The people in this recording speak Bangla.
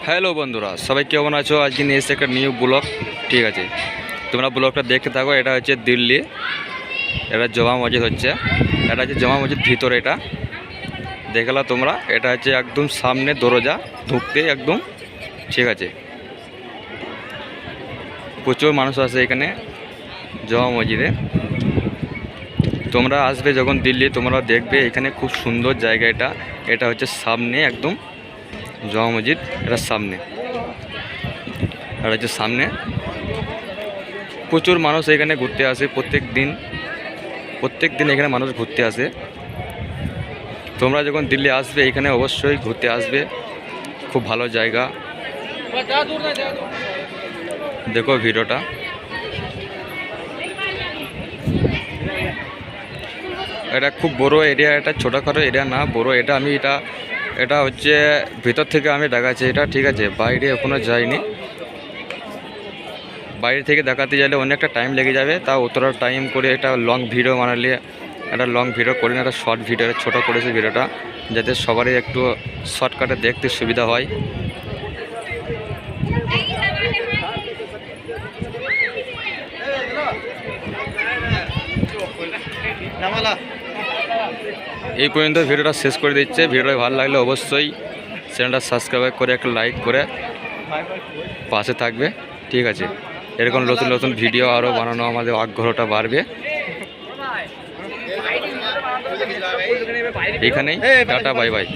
হ্যালো বন্ধুরা, সবাই কেমন আছো? আজকে নিয়ে এসেছে একটা নিউ ব্লগ। ঠিক আছে, তোমরা ব্লগটা দেখতে থাকো। এটা হচ্ছে দিল্লি, এটা জামা মসজিদ হচ্ছে। এটা হচ্ছে জামা মসজিদ ভিতরে, এটা দেখলা তোমরা। এটা হচ্ছে একদম সামনে দরজা, ঢুকতে একদম। ঠিক আছে, প্রচুর মানুষ আসে এখানে জামা মসজিদে। তোমরা আসবে যখন দিল্লি, তোমরা দেখবে এখানে খুব সুন্দর জায়গা। এটা হচ্ছে সামনে একদম জামা মসজিদ, এটা সামনে। আর হচ্ছে সামনে প্রচুর মানুষ এখানে ঘুরতে আসে প্রত্যেক দিন এখানে মানুষ ঘুরতে আসে। তোমরা যখন দিল্লি আসবে এখানে অবশ্যই ঘুরতে আসবে, খুব ভালো জায়গা। দেখো ভিডিওটা। এটা খুব বড় এরিয়া, এটা ছোটোখাটো এরিয়া না, বড় এটা। এটা হচ্ছে ভিতর থেকে আমি দেখাচ্ছি এটা। ঠিক আছে, বাইরে এখনও যাইনি। বাইরে থেকে দেখাতে গেলে অনেকটা টাইম লেগে যাবে, তা অতটা টাইম করে একটা লং ভিডিও বানালে, একটা লং ভিডিও করে না, একটা শর্ট ভিডিও ছোটো করেছে ভিডিওটা, যাতে সবারই একটু শর্টকাটে দেখতে সুবিধা হয়। এই পর্যন্ত ভিডিওটা শেষ করে দিচ্ছে। ভিডিওটা ভালো লাগলে অবশ্যই চ্যানেলটা সাবস্ক্রাইব করে একটা লাইক করে পাশে থাকবে। ঠিক আছে, এরকম নতুন নতুন ভিডিও আরও বানানো আমাদের আগ্রহটা বাড়বে। এখানেই টাটা, বাই বাই।